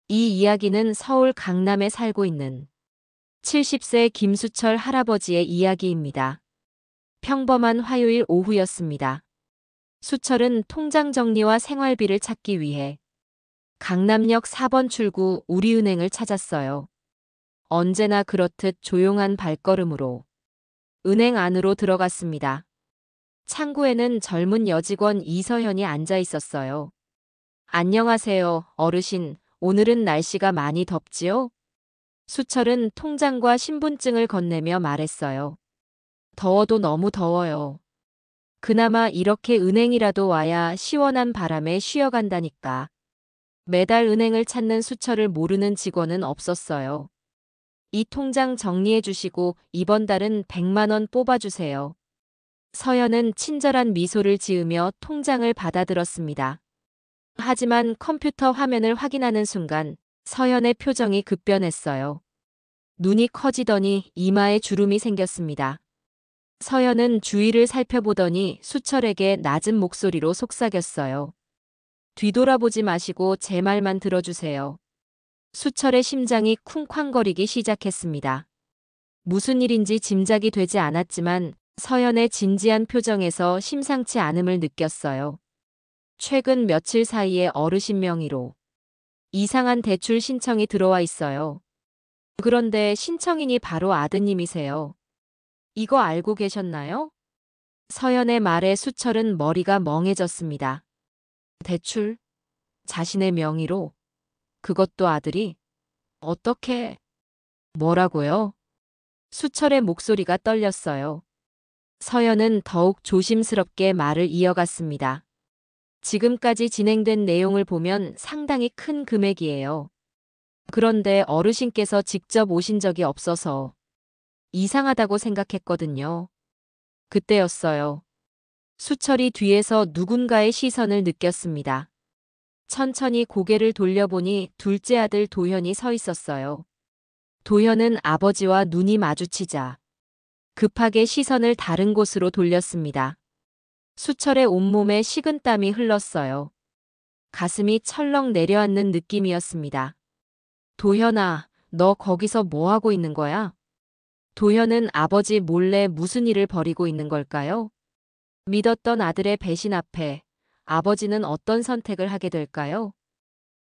이 이야기는 서울 강남에 살고 있는 70세 김수철 할아버지의 이야기입니다. 평범한 화요일 오후였습니다. 수철은 통장 정리와 생활비를 찾기 위해 강남역 4번 출구 우리은행을 찾았어요. 언제나 그렇듯 조용한 발걸음으로 은행 안으로 들어갔습니다. 창구에는 젊은 여직원 이서현이 앉아 있었어요. 안녕하세요, 어르신. 오늘은 날씨가 많이 덥지요? 수철은 통장과 신분증을 건네며 말했어요. 더워도 너무 더워요. 그나마 이렇게 은행이라도 와야 시원한 바람에 쉬어간다니까. 매달 은행을 찾는 수철을 모르는 직원은 없었어요. 이 통장 정리해 주시고 이번 달은 100만 원 뽑아주세요. 서연은 친절한 미소를 지으며 통장을 받아들었습니다. 하지만 컴퓨터 화면을 확인하는 순간 서연의 표정이 급변했어요. 눈이 커지더니 이마에 주름이 생겼습니다. 서연은 주위를 살펴보더니 수철에게 낮은 목소리로 속삭였어요. 뒤돌아보지 마시고 제 말만 들어주세요. 수철의 심장이 쿵쾅거리기 시작했습니다. 무슨 일인지 짐작이 되지 않았지만 서연의 진지한 표정에서 심상치 않음을 느꼈어요. 최근 며칠 사이에 어르신 명의로 이상한 대출 신청이 들어와 있어요. 그런데 신청인이 바로 아드님이세요. 이거 알고 계셨나요? 서연의 말에 수철은 머리가 멍해졌습니다. 대출? 자신의 명의로? 그것도 아들이? 어떻게? 뭐라고요? 수철의 목소리가 떨렸어요. 서연은 더욱 조심스럽게 말을 이어갔습니다. 지금까지 진행된 내용을 보면 상당히 큰 금액이에요. 그런데 어르신께서 직접 오신 적이 없어서 이상하다고 생각했거든요. 그때였어요. 수철이 뒤에서 누군가의 시선을 느꼈습니다. 천천히 고개를 돌려보니 둘째 아들 도현이 서 있었어요. 도현은 아버지와 눈이 마주치자 급하게 시선을 다른 곳으로 돌렸습니다. 수철의 온몸에 식은땀이 흘렀어요. 가슴이 철렁 내려앉는 느낌이었습니다. 도현아, 너 거기서 뭐 하고 있는 거야? 도현은 아버지 몰래 무슨 일을 벌이고 있는 걸까요? 믿었던 아들의 배신 앞에 아버지는 어떤 선택을 하게 될까요?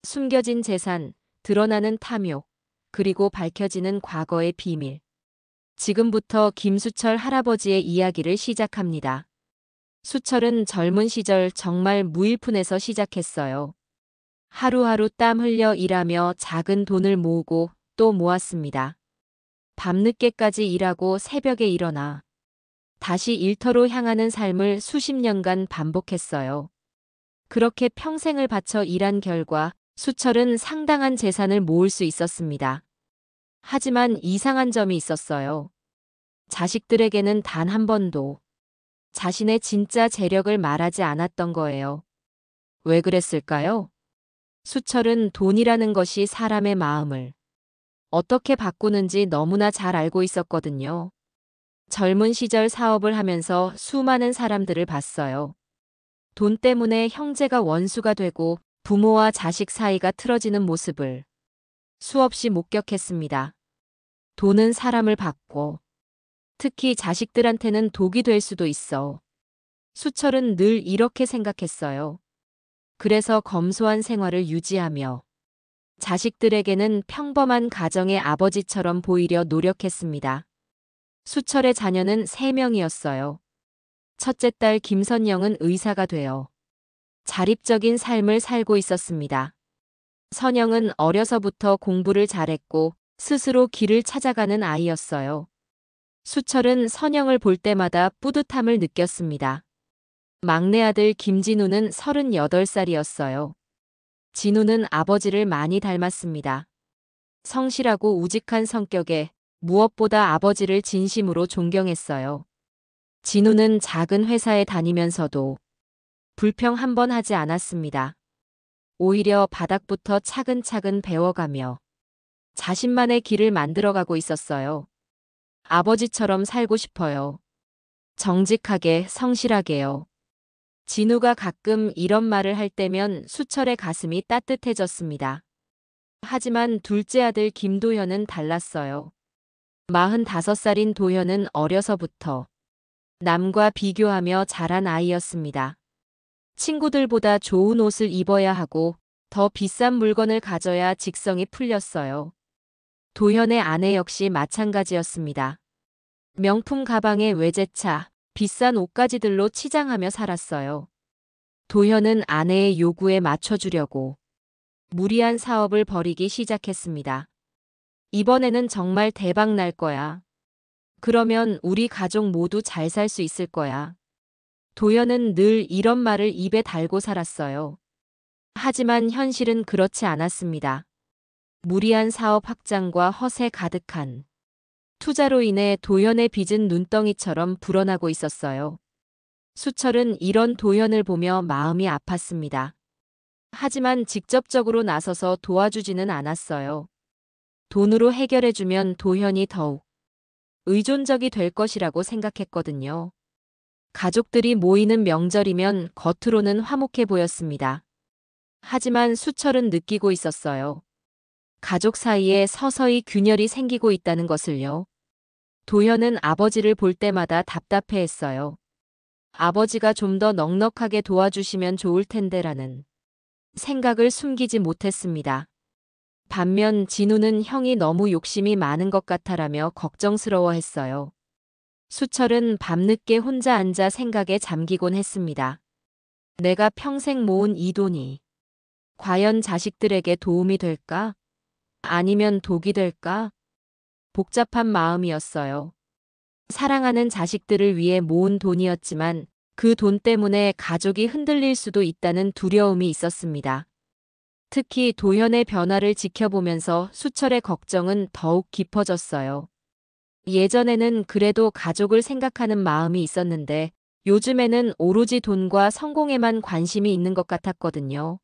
숨겨진 재산, 드러나는 탐욕, 그리고 밝혀지는 과거의 비밀. 지금부터 김수철 할아버지의 이야기를 시작합니다. 수철은 젊은 시절 정말 무일푼에서 시작했어요. 하루하루 땀 흘려 일하며 작은 돈을 모으고 또 모았습니다. 밤늦게까지 일하고 새벽에 일어나 다시 일터로 향하는 삶을 수십 년간 반복했어요. 그렇게 평생을 바쳐 일한 결과 수철은 상당한 재산을 모을 수 있었습니다. 하지만 이상한 점이 있었어요. 자식들에게는 단 한 번도 자신의 진짜 재력을 말하지 않았던 거예요. 왜 그랬을까요? 수철은 돈이라는 것이 사람의 마음을 어떻게 바꾸는지 너무나 잘 알고 있었거든요. 젊은 시절 사업을 하면서 수많은 사람들을 봤어요. 돈 때문에 형제가 원수가 되고 부모와 자식 사이가 틀어지는 모습을 수없이 목격했습니다. 돈은 사람을 바꿔. 특히 자식들한테는 독이 될 수도 있어. 수철은 늘 이렇게 생각했어요. 그래서 검소한 생활을 유지하며 자식들에게는 평범한 가정의 아버지처럼 보이려 노력했습니다. 수철의 자녀는 3명이었어요. 첫째 딸 김선영은 의사가 되어 자립적인 삶을 살고 있었습니다. 선영은 어려서부터 공부를 잘했고 스스로 길을 찾아가는 아이였어요. 수철은 선영을 볼 때마다 뿌듯함을 느꼈습니다. 막내 아들 김진우는 38살이었어요. 진우는 아버지를 많이 닮았습니다. 성실하고 우직한 성격에 무엇보다 아버지를 진심으로 존경했어요. 진우는 작은 회사에 다니면서도 불평 한 번 하지 않았습니다. 오히려 바닥부터 차근차근 배워가며 자신만의 길을 만들어가고 있었어요. 아버지처럼 살고 싶어요. 정직하게, 성실하게요. 진우가 가끔 이런 말을 할 때면 수철의 가슴이 따뜻해졌습니다. 하지만 둘째 아들 김도현은 달랐어요. 45살인 도현은 어려서부터 남과 비교하며 자란 아이였습니다. 친구들보다 좋은 옷을 입어야 하고 더 비싼 물건을 가져야 직성이 풀렸어요. 도현의 아내 역시 마찬가지였습니다. 명품 가방에 외제차, 비싼 옷가지들로 치장하며 살았어요. 도현은 아내의 요구에 맞춰주려고 무리한 사업을 벌이기 시작했습니다. 이번에는 정말 대박 날 거야. 그러면 우리 가족 모두 잘 살 수 있을 거야. 도현은 늘 이런 말을 입에 달고 살았어요. 하지만 현실은 그렇지 않았습니다. 무리한 사업 확장과 허세 가득한 투자로 인해 도현의 빚은 눈덩이처럼 불어나고 있었어요. 수철은 이런 도현을 보며 마음이 아팠습니다. 하지만 직접적으로 나서서 도와주지는 않았어요. 돈으로 해결해주면 도현이 더욱 의존적이 될 것이라고 생각했거든요. 가족들이 모이는 명절이면 겉으로는 화목해 보였습니다. 하지만 수철은 느끼고 있었어요. 가족 사이에 서서히 균열이 생기고 있다는 것을요. 도현은 아버지를 볼 때마다 답답해했어요. 아버지가 좀 더 넉넉하게 도와주시면 좋을 텐데라는 생각을 숨기지 못했습니다. 반면 진우는 형이 너무 욕심이 많은 것 같아라며 걱정스러워했어요. 수철은 밤늦게 혼자 앉아 생각에 잠기곤 했습니다. 내가 평생 모은 이 돈이 과연 자식들에게 도움이 될까? 아니면 독이 될까? 복잡한 마음이었어요. 사랑하는 자식들을 위해 모은 돈이었지만 그 돈 때문에 가족이 흔들릴 수도 있다는 두려움이 있었습니다. 특히 도현의 변화를 지켜보면서 수철의 걱정은 더욱 깊어졌어요. 예전에는 그래도 가족을 생각하는 마음이 있었는데 요즘에는 오로지 돈과 성공에만 관심이 있는 것 같았거든요.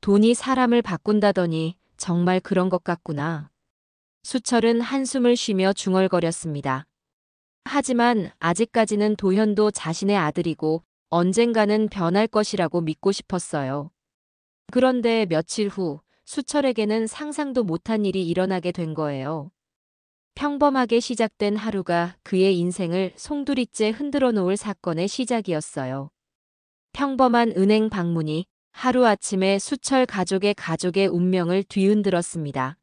돈이 사람을 바꾼다더니 정말 그런 것 같구나. 수철은 한숨을 쉬며 중얼거렸습니다. 하지만 아직까지는 도현도 자신의 아들이고 언젠가는 변할 것이라고 믿고 싶었어요. 그런데 며칠 후 수철에게는 상상도 못한 일이 일어나게 된 거예요. 평범하게 시작된 하루가 그의 인생을 송두리째 흔들어 놓을 사건의 시작이었어요. 평범한 은행 방문이 하루아침에 수철 가족의 운명을 뒤흔들었습니다.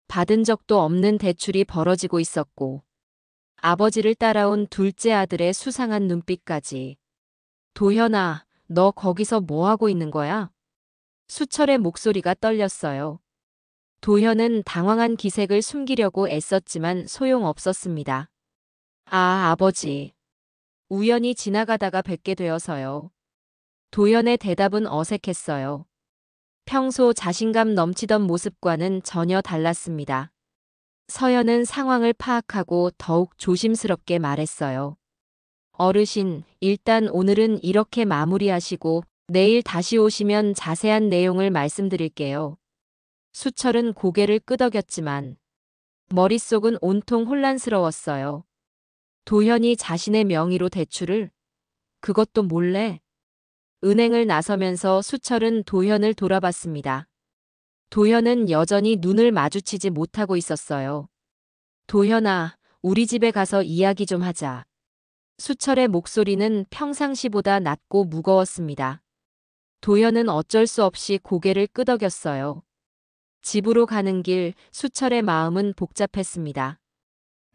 받은 적도 없는 대출이 벌어지고 있었고 아버지를 따라온 둘째 아들의 수상한 눈빛까지. 도현아, 너 거기서 뭐 하고 있는 거야? 수철의 목소리가 떨렸어요. 도현은 당황한 기색을 숨기려고 애썼지만 소용없었습니다. 아, 아버지. 우연히 지나가다가 뵙게 되어서요. 도현의 대답은 어색했어요. 평소 자신감 넘치던 모습과는 전혀 달랐습니다. 서연은 상황을 파악하고 더욱 조심스럽게 말했어요. 어르신, 일단 오늘은 이렇게 마무리하시고 내일 다시 오시면 자세한 내용을 말씀드릴게요. 수철은 고개를 끄덕였지만 머릿속은 온통 혼란스러웠어요. 도현이 자신의 명의로 대출을? 그것도 몰래? 은행을 나서면서 수철은 도현을 돌아봤습니다. 도현은 여전히 눈을 마주치지 못하고 있었어요. 도현아, 우리 집에 가서 이야기 좀 하자. 수철의 목소리는 평상시보다 낮고 무거웠습니다. 도현은 어쩔 수 없이 고개를 끄덕였어요. 집으로 가는 길 수철의 마음은 복잡했습니다.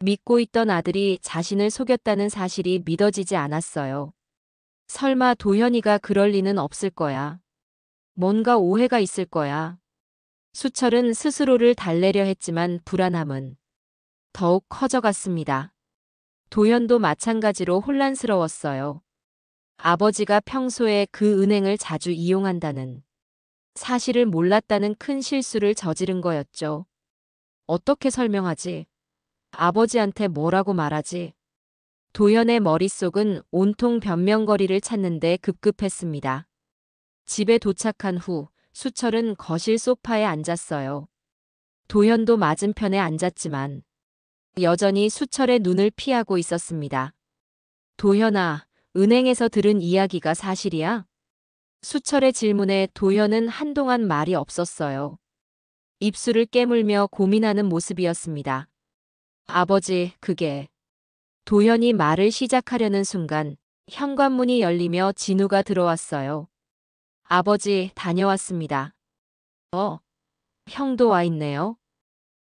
믿고 있던 아들이 자신을 속였다는 사실이 믿어지지 않았어요. 설마 도현이가 그럴 리는 없을 거야. 뭔가 오해가 있을 거야. 수철은 스스로를 달래려 했지만 불안함은 더욱 커져갔습니다. 도현도 마찬가지로 혼란스러웠어요. 아버지가 평소에 그 은행을 자주 이용한다는 사실을 몰랐다는 큰 실수를 저지른 거였죠. 어떻게 설명하지? 아버지한테 뭐라고 말하지? 도현의 머릿속은 온통 변명거리를 찾는데 급급했습니다. 집에 도착한 후 수철은 거실 소파에 앉았어요. 도현도 맞은편에 앉았지만 여전히 수철의 눈을 피하고 있었습니다. 도현아, 은행에서 들은 이야기가 사실이야? 수철의 질문에 도현은 한동안 말이 없었어요. 입술을 깨물며 고민하는 모습이었습니다. 아버지, 그게. 도현이 말을 시작하려는 순간 현관문이 열리며 진우가 들어왔어요. 아버지, 다녀왔습니다. 어, 형도 와 있네요.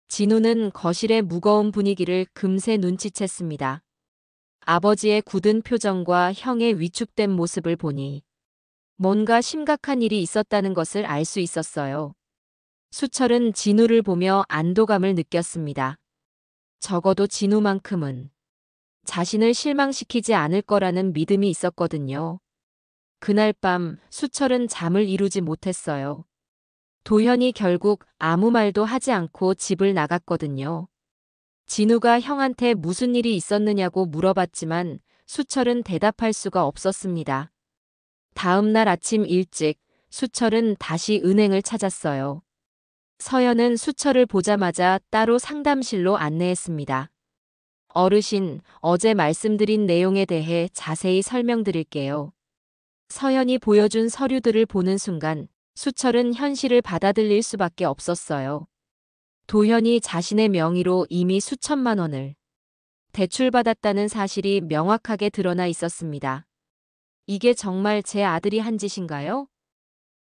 진우는 거실의 무거운 분위기를 금세 눈치챘습니다. 아버지의 굳은 표정과 형의 위축된 모습을 보니 뭔가 심각한 일이 있었다는 것을 알 수 있었어요. 수철은 진우를 보며 안도감을 느꼈습니다. 적어도 진우만큼은 자신을 실망시키지 않을 거라는 믿음이 있었거든요. 그날 밤 수철은 잠을 이루지 못했어요. 도현이 결국 아무 말도 하지 않고 집을 나갔거든요. 진우가 형한테 무슨 일이 있었느냐고 물어봤지만 수철은 대답할 수가 없었습니다. 다음 날 아침 일찍 수철은 다시 은행을 찾았어요. 서연은 수철을 보자마자 따로 상담실로 안내했습니다. 어르신, 어제 말씀드린 내용에 대해 자세히 설명드릴게요. 서연이 보여준 서류들을 보는 순간 수철은 현실을 받아들일 수밖에 없었어요. 도현이 자신의 명의로 이미 수천만 원을 대출받았다는 사실이 명확하게 드러나 있었습니다. 이게 정말 제 아들이 한 짓인가요?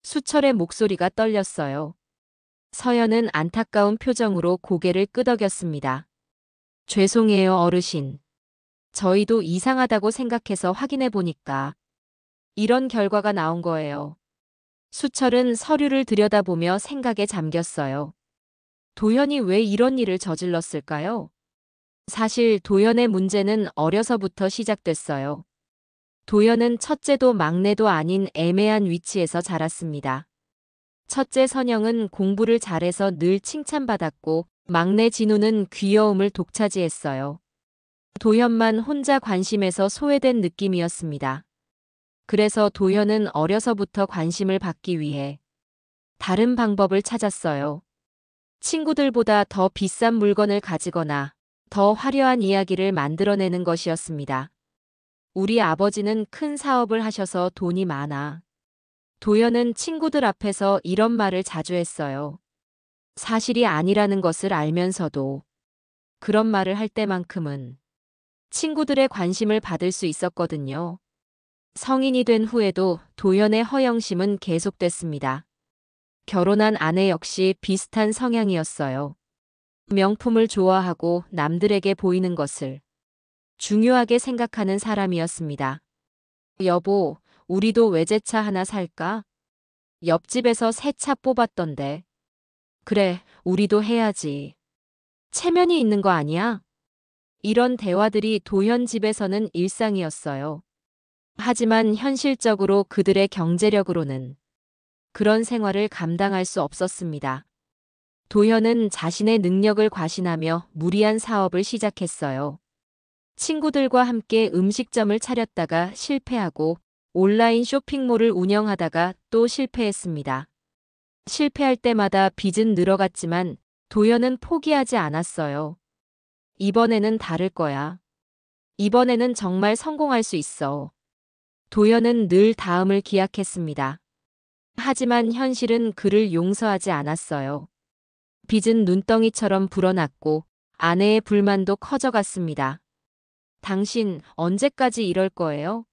수철의 목소리가 떨렸어요. 서연은 안타까운 표정으로 고개를 끄덕였습니다. 죄송해요, 어르신. 저희도 이상하다고 생각해서 확인해 보니까 이런 결과가 나온 거예요. 수철은 서류를 들여다보며 생각에 잠겼어요. 도현이 왜 이런 일을 저질렀을까요? 사실 도현의 문제는 어려서부터 시작됐어요. 도현은 첫째도 막내도 아닌 애매한 위치에서 자랐습니다. 첫째 선영은 공부를 잘해서 늘 칭찬받았고 막내 진우는 귀여움을 독차지했어요. 도현만 혼자 관심에서 소외된 느낌이었습니다. 그래서 도현은 어려서부터 관심을 받기 위해 다른 방법을 찾았어요. 친구들보다 더 비싼 물건을 가지거나 더 화려한 이야기를 만들어내는 것이었습니다. 우리 아버지는 큰 사업을 하셔서 돈이 많아. 도현은 친구들 앞에서 이런 말을 자주 했어요. 사실이 아니라는 것을 알면서도 그런 말을 할 때만큼은 친구들의 관심을 받을 수 있었거든요. 성인이 된 후에도 도현의 허영심은 계속됐습니다. 결혼한 아내 역시 비슷한 성향이었어요. 명품을 좋아하고 남들에게 보이는 것을 중요하게 생각하는 사람이었습니다. 여보, 우리도 외제차 하나 살까? 옆집에서 새 차 뽑았던데. 그래, 우리도 해야지. 체면이 있는 거 아니야? 이런 대화들이 도현 집에서는 일상이었어요. 하지만 현실적으로 그들의 경제력으로는 그런 생활을 감당할 수 없었습니다. 도현은 자신의 능력을 과신하며 무리한 사업을 시작했어요. 친구들과 함께 음식점을 차렸다가 실패하고 온라인 쇼핑몰을 운영하다가 또 실패했습니다. 실패할 때마다 빚은 늘어갔지만 도현은 포기하지 않았어요. 이번에는 다를 거야. 이번에는 정말 성공할 수 있어. 도현은 늘 다음을 기약했습니다. 하지만 현실은 그를 용서하지 않았어요. 빚은 눈덩이처럼 불어났고 아내의 불만도 커져갔습니다. 당신 언제까지 이럴 거예요?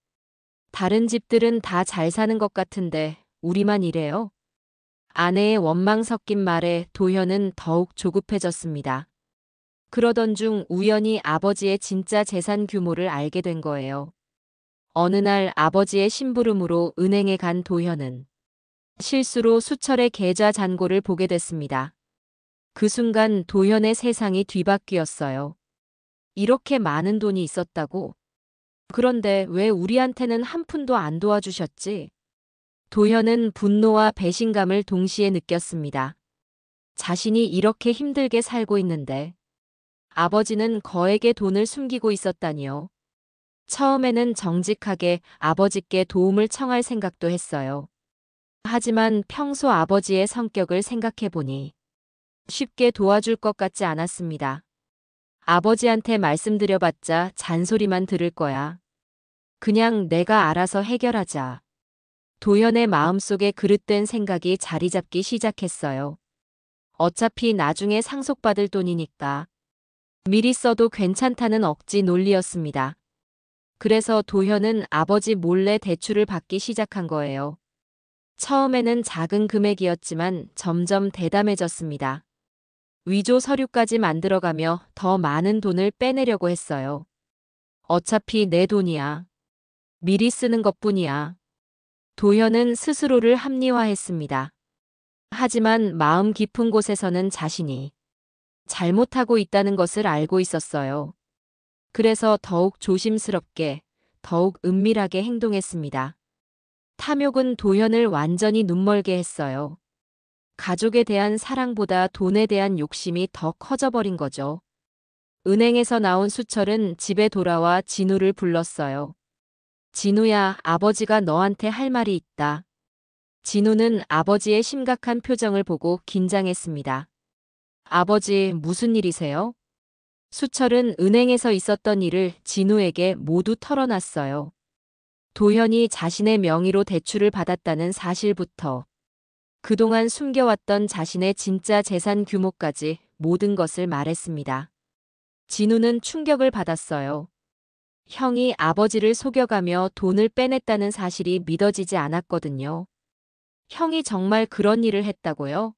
다른 집들은 다 잘 사는 것 같은데 우리만 이래요? 아내의 원망 섞인 말에 도현은 더욱 조급해졌습니다. 그러던 중 우연히 아버지의 진짜 재산 규모를 알게 된 거예요. 어느 날 아버지의 심부름으로 은행에 간 도현은 실수로 수철의 계좌 잔고를 보게 됐습니다. 그 순간 도현의 세상이 뒤바뀌었어요. 이렇게 많은 돈이 있었다고? 그런데 왜 우리한테는 한 푼도 안 도와주셨지? 도현은 분노와 배신감을 동시에 느꼈습니다. 자신이 이렇게 힘들게 살고 있는데 아버지는 거액의 돈을 숨기고 있었다니요. 처음에는 정직하게 아버지께 도움을 청할 생각도 했어요. 하지만 평소 아버지의 성격을 생각해보니 쉽게 도와줄 것 같지 않았습니다. 아버지한테 말씀드려봤자 잔소리만 들을 거야. 그냥 내가 알아서 해결하자. 도현의 마음속에 그릇된 생각이 자리 잡기 시작했어요. 어차피 나중에 상속받을 돈이니까. 미리 써도 괜찮다는 억지 논리였습니다. 그래서 도현은 아버지 몰래 대출을 받기 시작한 거예요. 처음에는 작은 금액이었지만 점점 대담해졌습니다. 위조 서류까지 만들어가며 더 많은 돈을 빼내려고 했어요. 어차피 내 돈이야. 미리 쓰는 것뿐이야. 도현은 스스로를 합리화했습니다. 하지만 마음 깊은 곳에서는 자신이 잘못하고 있다는 것을 알고 있었어요. 그래서 더욱 조심스럽게, 더욱 은밀하게 행동했습니다. 탐욕은 도현을 완전히 눈멀게 했어요. 가족에 대한 사랑보다 돈에 대한 욕심이 더 커져버린 거죠. 은행에서 나온 수철은 집에 돌아와 진우를 불렀어요. 진우야, 아버지가 너한테 할 말이 있다. 진우는 아버지의 심각한 표정을 보고 긴장했습니다. 아버지, 무슨 일이세요? 수철은 은행에서 있었던 일을 진우에게 모두 털어놨어요. 도현이 자신의 명의로 대출을 받았다는 사실부터 그동안 숨겨왔던 자신의 진짜 재산 규모까지 모든 것을 말했습니다. 진우는 충격을 받았어요. 형이 아버지를 속여가며 돈을 빼냈다는 사실이 믿어지지 않았거든요. 형이 정말 그런 일을 했다고요?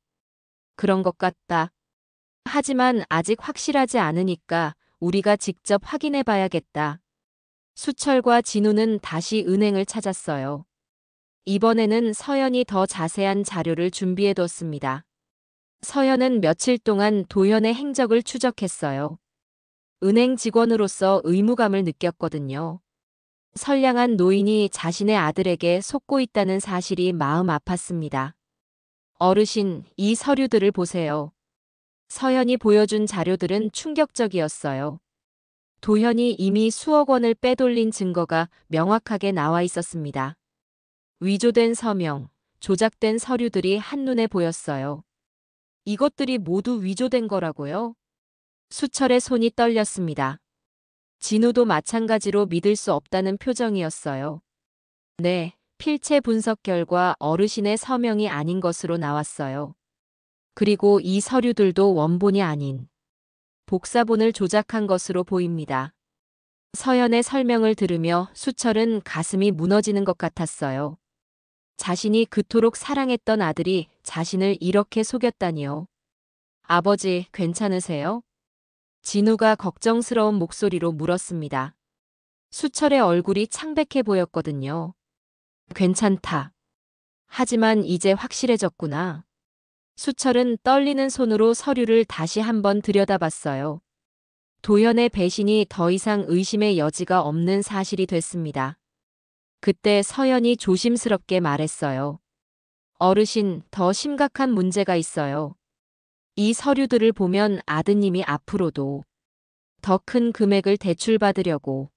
그런 것 같다. 하지만 아직 확실하지 않으니까 우리가 직접 확인해 봐야겠다. 수철과 진우는 다시 은행을 찾았어요. 이번에는 서연이 더 자세한 자료를 준비해뒀습니다. 서연은 며칠 동안 도현의 행적을 추적했어요. 은행 직원으로서 의무감을 느꼈거든요. 선량한 노인이 자신의 아들에게 속고 있다는 사실이 마음 아팠습니다. 어르신, 이 서류들을 보세요. 서연이 보여준 자료들은 충격적이었어요. 도현이 이미 수억 원을 빼돌린 증거가 명확하게 나와 있었습니다. 위조된 서명, 조작된 서류들이 한눈에 보였어요. 이것들이 모두 위조된 거라고요? 수철의 손이 떨렸습니다. 진우도 마찬가지로 믿을 수 없다는 표정이었어요. 네, 필체 분석 결과 어르신의 서명이 아닌 것으로 나왔어요. 그리고 이 서류들도 원본이 아닌 복사본을 조작한 것으로 보입니다. 서연의 설명을 들으며 수철은 가슴이 무너지는 것 같았어요. 자신이 그토록 사랑했던 아들이 자신을 이렇게 속였다니요. 아버지, 괜찮으세요? 진우가 걱정스러운 목소리로 물었습니다. 수철의 얼굴이 창백해 보였거든요. 괜찮다. 하지만 이제 확실해졌구나. 수철은 떨리는 손으로 서류를 다시 한번 들여다봤어요. 도현의 배신이 더 이상 의심의 여지가 없는 사실이 됐습니다. 그때 서연이 조심스럽게 말했어요. 어르신, 더 심각한 문제가 있어요. 이 서류들을 보면 아드님이 앞으로도 더 큰 금액을 대출받으려고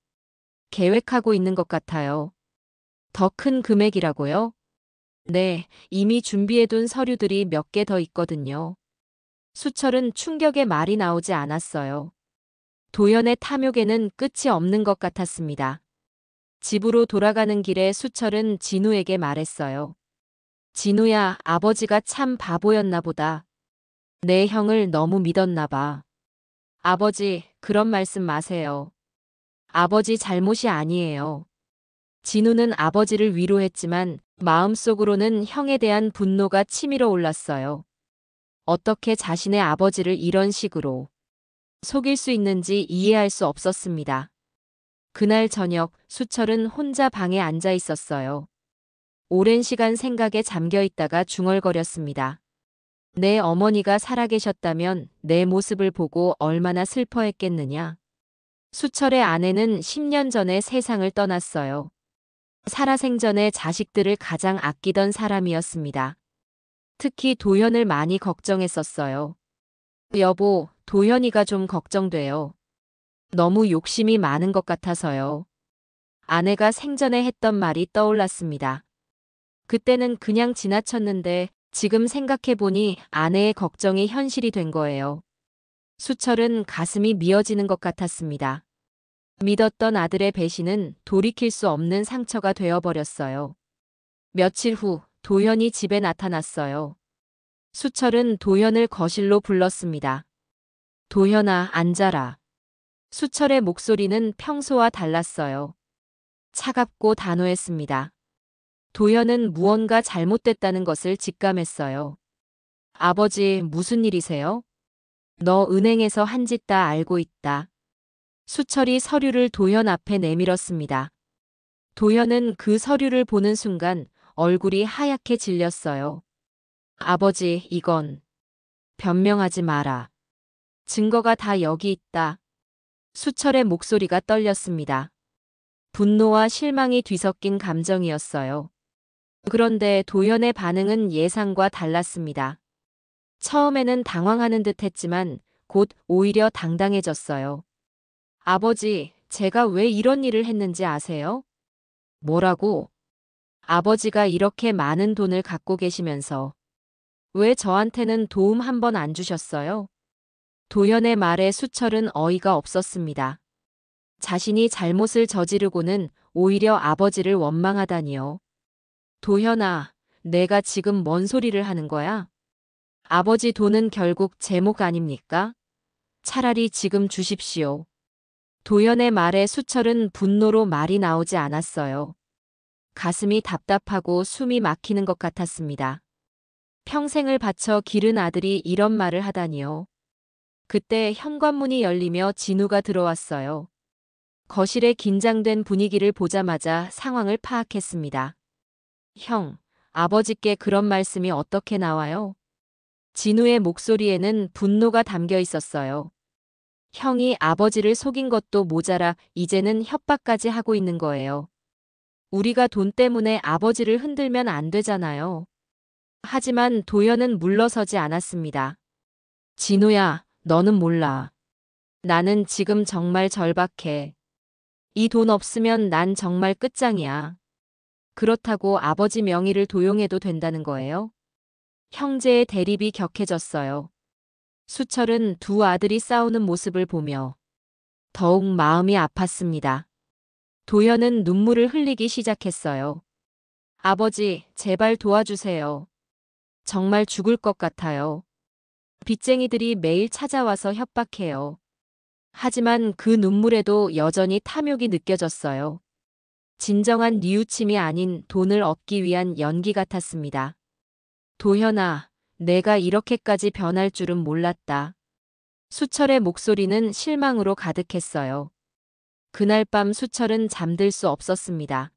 계획하고 있는 것 같아요. 더 큰 금액이라고요? 네, 이미 준비해둔 서류들이 몇 개 더 있거든요. 수철은 충격의 말이 나오지 않았어요. 도연의 탐욕에는 끝이 없는 것 같았습니다. 집으로 돌아가는 길에 수철은 진우에게 말했어요. 진우야, 아버지가 참 바보였나 보다. 내 형을 너무 믿었나 봐. 아버지, 그런 말씀 마세요. 아버지 잘못이 아니에요. 진우는 아버지를 위로했지만 마음속으로는 형에 대한 분노가 치밀어 올랐어요. 어떻게 자신의 아버지를 이런 식으로 속일 수 있는지 이해할 수 없었습니다. 그날 저녁 수철은 혼자 방에 앉아 있었어요. 오랜 시간 생각에 잠겨 있다가 중얼거렸습니다. 내 어머니가 살아계셨다면 내 모습을 보고 얼마나 슬퍼했겠느냐. 수철의 아내는 10년 전에 세상을 떠났어요. 살아생전에 자식들을 가장 아끼던 사람이었습니다. 특히 도현을 많이 걱정했었어요. 여보, 도현이가 좀 걱정돼요. 너무 욕심이 많은 것 같아서요. 아내가 생전에 했던 말이 떠올랐습니다. 그때는 그냥 지나쳤는데 지금 생각해보니 아내의 걱정이 현실이 된 거예요. 수철은 가슴이 미어지는 것 같았습니다. 믿었던 아들의 배신은 돌이킬 수 없는 상처가 되어버렸어요. 며칠 후 도현이 집에 나타났어요. 수철은 도현을 거실로 불렀습니다. 도현아, 앉아라. 수철의 목소리는 평소와 달랐어요. 차갑고 단호했습니다. 도현은 무언가 잘못됐다는 것을 직감했어요. 아버지, 무슨 일이세요? 너 은행에서 한 짓 다 알고 있다. 수철이 서류를 도현 앞에 내밀었습니다. 도현은 그 서류를 보는 순간 얼굴이 하얗게 질렸어요. 아버지, 이건 변명하지 마라. 증거가 다 여기 있다. 수철의 목소리가 떨렸습니다. 분노와 실망이 뒤섞인 감정이었어요. 그런데 도현의 반응은 예상과 달랐습니다. 처음에는 당황하는 듯 했지만 곧 오히려 당당해졌어요. 아버지, 제가 왜 이런 일을 했는지 아세요? 뭐라고? 아버지가 이렇게 많은 돈을 갖고 계시면서 왜 저한테는 도움 한 번 안 주셨어요? 도현의 말에 수철은 어이가 없었습니다. 자신이 잘못을 저지르고는 오히려 아버지를 원망하다니요. 도현아, 내가 지금 뭔 소리를 하는 거야? 아버지 돈은 결국 제 목 아닙니까? 차라리 지금 주십시오. 도현의 말에 수철은 분노로 말이 나오지 않았어요. 가슴이 답답하고 숨이 막히는 것 같았습니다. 평생을 바쳐 기른 아들이 이런 말을 하다니요. 그때 현관문이 열리며 진우가 들어왔어요. 거실의 긴장된 분위기를 보자마자 상황을 파악했습니다. 형, 아버지께 그런 말씀이 어떻게 나와요? 진우의 목소리에는 분노가 담겨 있었어요. 형이 아버지를 속인 것도 모자라 이제는 협박까지 하고 있는 거예요. 우리가 돈 때문에 아버지를 흔들면 안 되잖아요. 하지만 도현은 물러서지 않았습니다. 진우야, 너는 몰라. 나는 지금 정말 절박해. 이 돈 없으면 난 정말 끝장이야. 그렇다고 아버지 명의를 도용해도 된다는 거예요? 형제의 대립이 격해졌어요. 수철은 두 아들이 싸우는 모습을 보며 더욱 마음이 아팠습니다. 도현은 눈물을 흘리기 시작했어요. 아버지, 제발 도와주세요. 정말 죽을 것 같아요. 빚쟁이들이 매일 찾아와서 협박해요. 하지만 그 눈물에도 여전히 탐욕이 느껴졌어요. 진정한 뉘우침이 아닌 돈을 얻기 위한 연기 같았습니다. 도현아, 내가 이렇게까지 변할 줄은 몰랐다. 수철의 목소리는 실망으로 가득했어요. 그날 밤 수철은 잠들 수 없었습니다.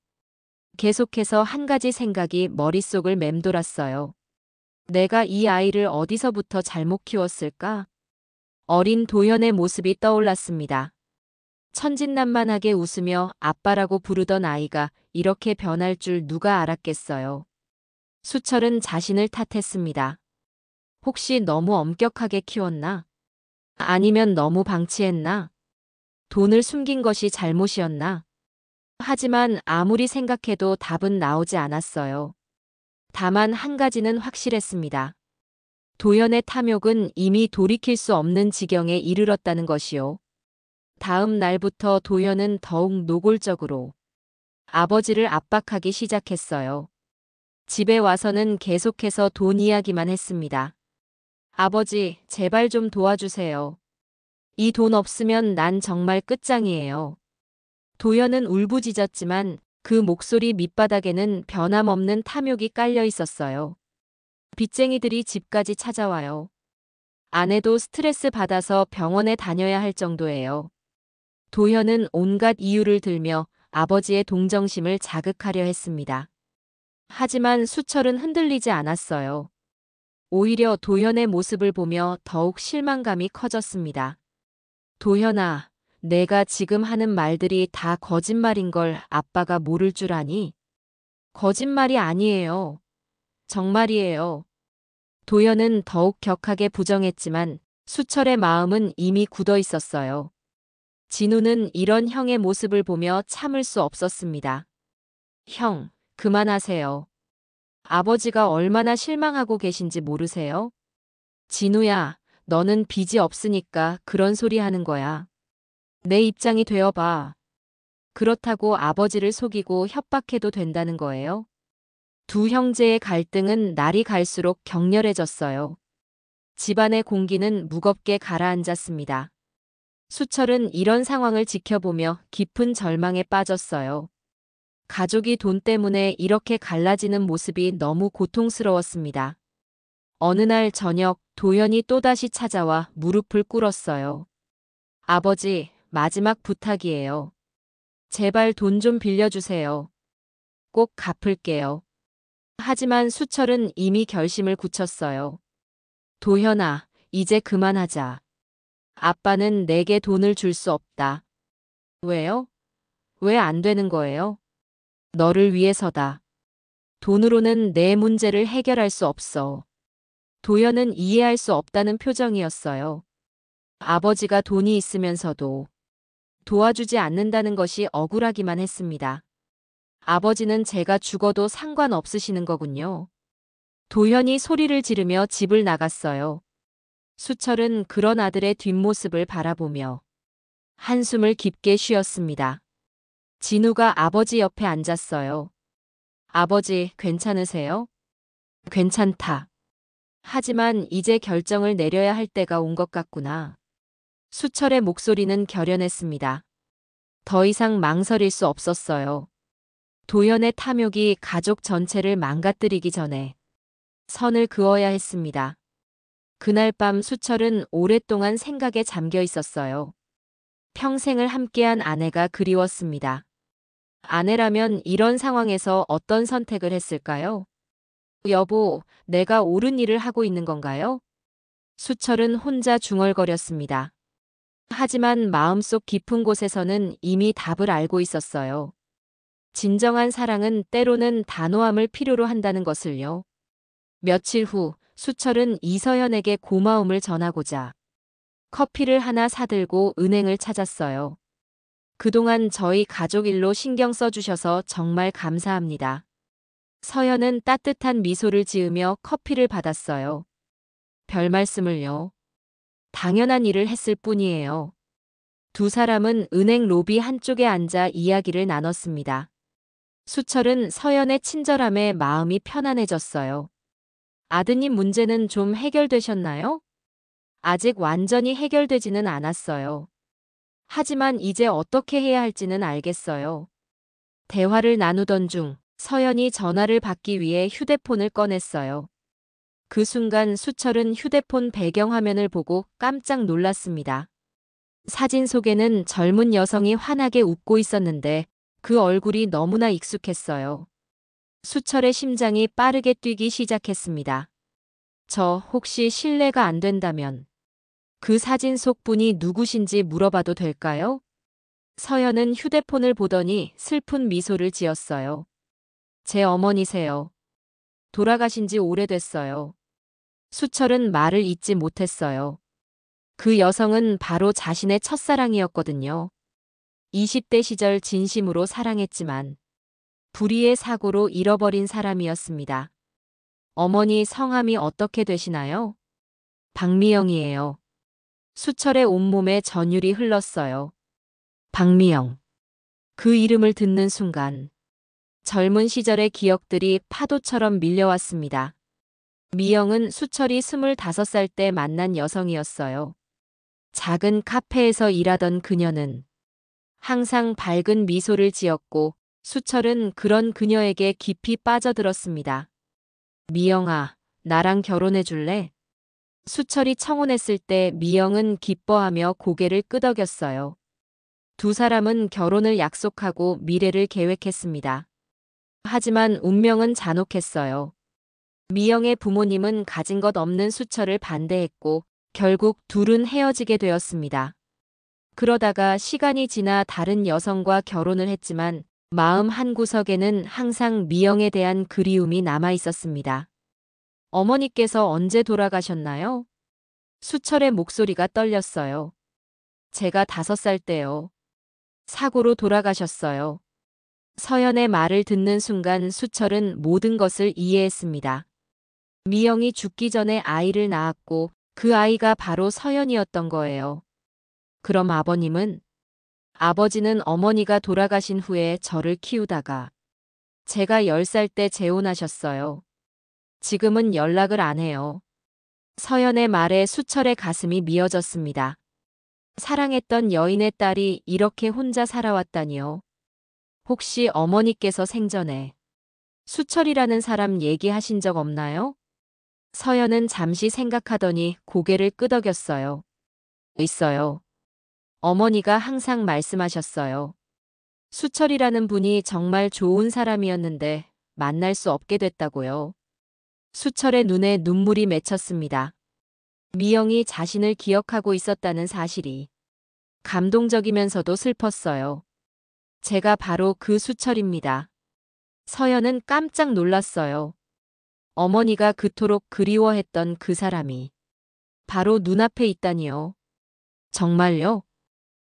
계속해서 한 가지 생각이 머릿속을 맴돌았어요. 내가 이 아이를 어디서부터 잘못 키웠을까? 어린 도현의 모습이 떠올랐습니다. 천진난만하게 웃으며 아빠라고 부르던 아이가 이렇게 변할 줄 누가 알았겠어요. 수철은 자신을 탓했습니다. 혹시 너무 엄격하게 키웠나? 아니면 너무 방치했나? 돈을 숨긴 것이 잘못이었나? 하지만 아무리 생각해도 답은 나오지 않았어요. 다만 한 가지는 확실했습니다. 도현의 탐욕은 이미 돌이킬 수 없는 지경에 이르렀다는 것이요. 다음 날부터 도현은 더욱 노골적으로 아버지를 압박하기 시작했어요. 집에 와서는 계속해서 돈 이야기만 했습니다. 아버지, 제발 좀 도와주세요. 이 돈 없으면 난 정말 끝장이에요. 도현은 울부짖었지만 그 목소리 밑바닥에는 변함없는 탐욕이 깔려 있었어요. 빚쟁이들이 집까지 찾아와요. 아내도 스트레스 받아서 병원에 다녀야 할 정도예요. 도현은 온갖 이유를 들며 아버지의 동정심을 자극하려 했습니다. 하지만 수철은 흔들리지 않았어요. 오히려 도현의 모습을 보며 더욱 실망감이 커졌습니다. 도현아, 내가 지금 하는 말들이 다 거짓말인 걸 아빠가 모를 줄 아니? 거짓말이 아니에요. 정말이에요. 도현은 더욱 격하게 부정했지만 수철의 마음은 이미 굳어 있었어요. 진우는 이런 형의 모습을 보며 참을 수 없었습니다. 형, 그만하세요. 아버지가 얼마나 실망하고 계신지 모르세요? 진우야, 너는 빚이 없으니까 그런 소리 하는 거야. 내 입장이 되어봐. 그렇다고 아버지를 속이고 협박해도 된다는 거예요? 두 형제의 갈등은 날이 갈수록 격렬해졌어요. 집안의 공기는 무겁게 가라앉았습니다. 수철은 이런 상황을 지켜보며 깊은 절망에 빠졌어요. 가족이 돈 때문에 이렇게 갈라지는 모습이 너무 고통스러웠습니다. 어느 날 저녁 도현이 또다시 찾아와 무릎을 꿇었어요. 아버지, 마지막 부탁이에요. 제발 돈 좀 빌려주세요. 꼭 갚을게요. 하지만 수철은 이미 결심을 굳혔어요. 도현아, 이제 그만하자. 아빠는 내게 돈을 줄 수 없다. 왜요? 왜 안 되는 거예요? 너를 위해서다. 돈으로는 내 문제를 해결할 수 없어. 도현은 이해할 수 없다는 표정이었어요. 아버지가 돈이 있으면서도 도와주지 않는다는 것이 억울하기만 했습니다. 아버지는 제가 죽어도 상관없으시는 거군요. 도현이 소리를 지르며 집을 나갔어요. 수철은 그런 아들의 뒷모습을 바라보며 한숨을 깊게 쉬었습니다. 진우가 아버지 옆에 앉았어요. 아버지, 괜찮으세요? 괜찮다. 하지만 이제 결정을 내려야 할 때가 온 것 같구나. 수철의 목소리는 결연했습니다. 더 이상 망설일 수 없었어요. 도연의 탐욕이 가족 전체를 망가뜨리기 전에 선을 그어야 했습니다. 그날 밤 수철은 오랫동안 생각에 잠겨 있었어요. 평생을 함께한 아내가 그리웠습니다. 아내라면 이런 상황에서 어떤 선택을 했을까요? 여보, 내가 옳은 일을 하고 있는 건가요? 수철은 혼자 중얼거렸습니다. 하지만 마음속 깊은 곳에서는 이미 답을 알고 있었어요. 진정한 사랑은 때로는 단호함을 필요로 한다는 것을요. 며칠 후 수철은 이서연에게 고마움을 전하고자 커피를 하나 사들고 은행을 찾았어요. 그동안 저희 가족 일로 신경 써주셔서 정말 감사합니다. 서연은 따뜻한 미소를 지으며 커피를 받았어요. 별 말씀을요. 당연한 일을 했을 뿐이에요. 두 사람은 은행 로비 한쪽에 앉아 이야기를 나눴습니다. 수철은 서연의 친절함에 마음이 편안해졌어요. 아드님 문제는 좀 해결되셨나요? 아직 완전히 해결되지는 않았어요. 하지만 이제 어떻게 해야 할지는 알겠어요. 대화를 나누던 중 서연이 전화를 받기 위해 휴대폰을 꺼냈어요. 그 순간 수철은 휴대폰 배경화면을 보고 깜짝 놀랐습니다. 사진 속에는 젊은 여성이 환하게 웃고 있었는데 그 얼굴이 너무나 익숙했어요. 수철의 심장이 빠르게 뛰기 시작했습니다. 저 혹시 실례가 안 된다면 그 사진 속 분이 누구신지 물어봐도 될까요? 서연은 휴대폰을 보더니 슬픈 미소를 지었어요. 제 어머니세요. 돌아가신 지 오래됐어요. 수철은 말을 잇지 못했어요. 그 여성은 바로 자신의 첫사랑이었거든요. 20대 시절 진심으로 사랑했지만 불의의 사고로 잃어버린 사람이었습니다. 어머니 성함이 어떻게 되시나요? 박미영이에요. 수철의 온몸에 전율이 흘렀어요. 박미영. 그 이름을 듣는 순간 젊은 시절의 기억들이 파도처럼 밀려왔습니다. 미영은 수철이 25살 때 만난 여성이었어요. 작은 카페에서 일하던 그녀는 항상 밝은 미소를 지었고 수철은 그런 그녀에게 깊이 빠져들었습니다. 미영아, 나랑 결혼해 줄래? 수철이 청혼했을 때 미영은 기뻐하며 고개를 끄덕였어요. 두 사람은 결혼을 약속하고 미래를 계획했습니다. 하지만 운명은 잔혹했어요. 미영의 부모님은 가진 것 없는 수철을 반대했고 결국 둘은 헤어지게 되었습니다. 그러다가 시간이 지나 다른 여성과 결혼을 했지만 마음 한구석에는 항상 미영에 대한 그리움이 남아 있었습니다. 어머니께서 언제 돌아가셨나요? 수철의 목소리가 떨렸어요. 제가 5살 때요. 사고로 돌아가셨어요. 서연의 말을 듣는 순간 수철은 모든 것을 이해했습니다. 미영이 죽기 전에 아이를 낳았고 그 아이가 바로 서연이었던 거예요. 그럼 아버님은? 아버지는 어머니가 돌아가신 후에 저를 키우다가 제가 10살 때 재혼하셨어요. 지금은 연락을 안 해요. 서연의 말에 수철의 가슴이 미어졌습니다. 사랑했던 여인의 딸이 이렇게 혼자 살아왔다니요. 혹시 어머니께서 생전에 수철이라는 사람 얘기하신 적 없나요? 서연은 잠시 생각하더니 고개를 끄덕였어요. 있어요. 어머니가 항상 말씀하셨어요. 수철이라는 분이 정말 좋은 사람이었는데 만날 수 없게 됐다고요. 수철의 눈에 눈물이 맺혔습니다. 미영이 자신을 기억하고 있었다는 사실이 감동적이면서도 슬펐어요. 제가 바로 그 수철입니다. 서연은 깜짝 놀랐어요. 어머니가 그토록 그리워했던 그 사람이 바로 눈앞에 있다니요. 정말요?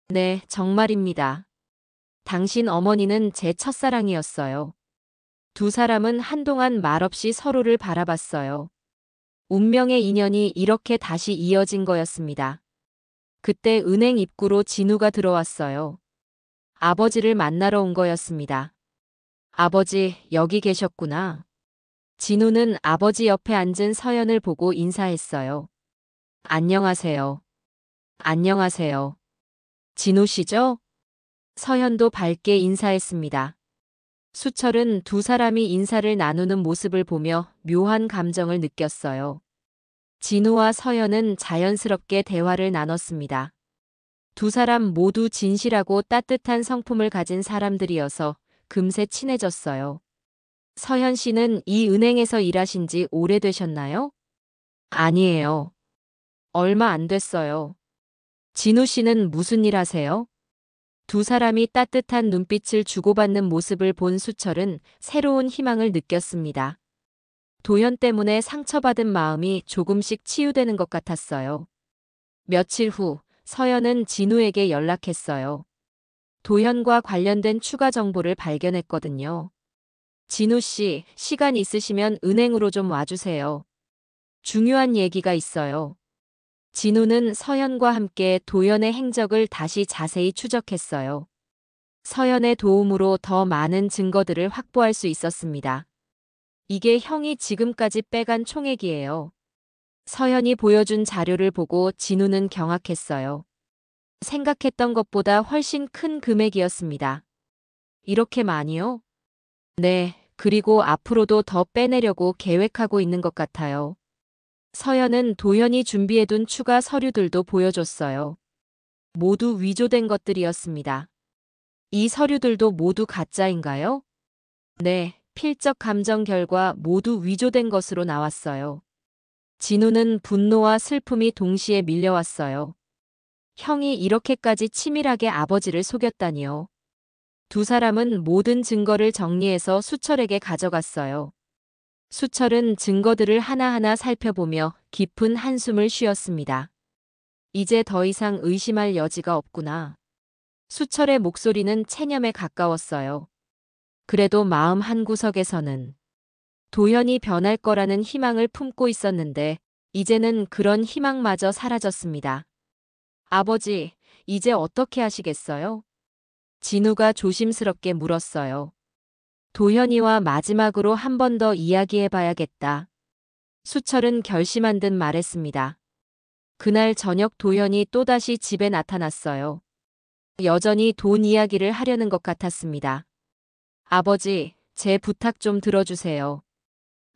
네, 정말입니다. 당신 어머니는 제 첫사랑이었어요. 두 사람은 한동안 말없이 서로를 바라봤어요. 운명의 인연이 이렇게 다시 이어진 거였습니다. 그때 은행 입구로 진우가 들어왔어요. 아버지를 만나러 온 거였습니다. 아버지, 여기 계셨구나. 진우는 아버지 옆에 앉은 서연을 보고 인사했어요. 안녕하세요. 안녕하세요. 진우 씨죠? 서연도 밝게 인사했습니다. 수철은 두 사람이 인사를 나누는 모습을 보며 묘한 감정을 느꼈어요. 진우와 서연은 자연스럽게 대화를 나눴습니다. 두 사람 모두 진실하고 따뜻한 성품을 가진 사람들이어서 금세 친해졌어요. 서현 씨는 이 은행에서 일하신 지 오래되셨나요? 아니에요. 얼마 안 됐어요. 진우 씨는 무슨 일 하세요? 두 사람이 따뜻한 눈빛을 주고받는 모습을 본 수철은 새로운 희망을 느꼈습니다. 도현 때문에 상처받은 마음이 조금씩 치유되는 것 같았어요. 며칠 후 서연은 진우에게 연락했어요. 도현과 관련된 추가 정보를 발견했거든요. 진우 씨, 시간 있으시면 은행으로 좀 와주세요. 중요한 얘기가 있어요. 진우는 서연과 함께 도연의 행적을 다시 자세히 추적했어요. 서연의 도움으로 더 많은 증거들을 확보할 수 있었습니다. 이게 형이 지금까지 빼간 총액이에요. 서연이 보여준 자료를 보고 진우는 경악했어요. 생각했던 것보다 훨씬 큰 금액이었습니다. 이렇게 많이요? 네, 그리고 앞으로도 더 빼내려고 계획하고 있는 것 같아요. 서연은 도현이 준비해둔 추가 서류들도 보여줬어요. 모두 위조된 것들이었습니다. 이 서류들도 모두 가짜인가요? 네, 필적 감정 결과 모두 위조된 것으로 나왔어요. 진우는 분노와 슬픔이 동시에 밀려왔어요. 형이 이렇게까지 치밀하게 아버지를 속였다니요. 두 사람은 모든 증거를 정리해서 수철에게 가져갔어요. 수철은 증거들을 하나하나 살펴보며 깊은 한숨을 쉬었습니다. 이제 더 이상 의심할 여지가 없구나. 수철의 목소리는 체념에 가까웠어요. 그래도 마음 한구석에서는 도현이 변할 거라는 희망을 품고 있었는데 이제는 그런 희망마저 사라졌습니다. 아버지, 이제 어떻게 하시겠어요? 진우가 조심스럽게 물었어요. 도현이와 마지막으로 한 번 더 이야기해봐야겠다. 수철은 결심한 듯 말했습니다. 그날 저녁 도현이 또다시 집에 나타났어요. 여전히 돈 이야기를 하려는 것 같았습니다. 아버지, 제 부탁 좀 들어주세요.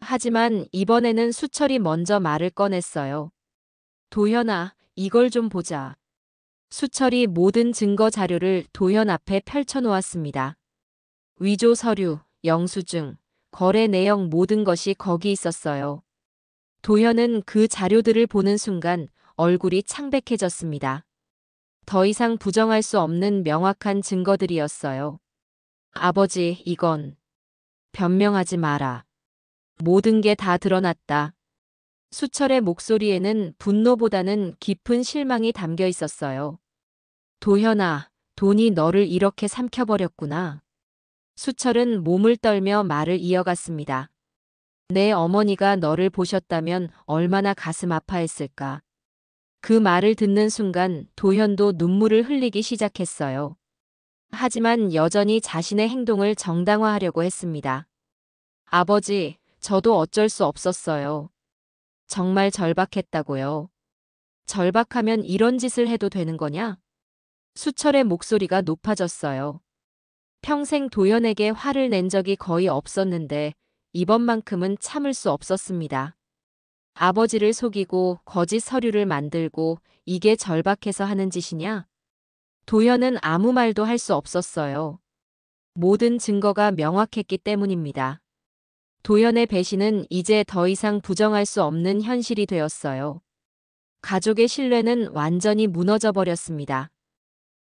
하지만 이번에는 수철이 먼저 말을 꺼냈어요. 도현아, 이걸 좀 보자. 수철이 모든 증거 자료를 도현 앞에 펼쳐놓았습니다. 위조 서류, 영수증, 거래 내용 모든 것이 거기 있었어요. 도현은 그 자료들을 보는 순간 얼굴이 창백해졌습니다. 더 이상 부정할 수 없는 명확한 증거들이었어요. 아버지, 이건 변명하지 마라. 모든 게 다 드러났다. 수철의 목소리에는 분노보다는 깊은 실망이 담겨 있었어요. 도현아, 돈이 너를 이렇게 삼켜버렸구나. 수철은 몸을 떨며 말을 이어갔습니다. 내 어머니가 너를 보셨다면 얼마나 가슴 아파했을까. 그 말을 듣는 순간 도현도 눈물을 흘리기 시작했어요. 하지만 여전히 자신의 행동을 정당화하려고 했습니다. 아버지, 저도 어쩔 수 없었어요. 정말 절박했다고요. 절박하면 이런 짓을 해도 되는 거냐? 수철의 목소리가 높아졌어요. 평생 도연에게 화를 낸 적이 거의 없었는데 이번만큼은 참을 수 없었습니다. 아버지를 속이고 거짓 서류를 만들고 이게 절박해서 하는 짓이냐? 도연은 아무 말도 할 수 없었어요. 모든 증거가 명확했기 때문입니다. 도연의 배신은 이제 더 이상 부정할 수 없는 현실이 되었어요. 가족의 신뢰는 완전히 무너져 버렸습니다.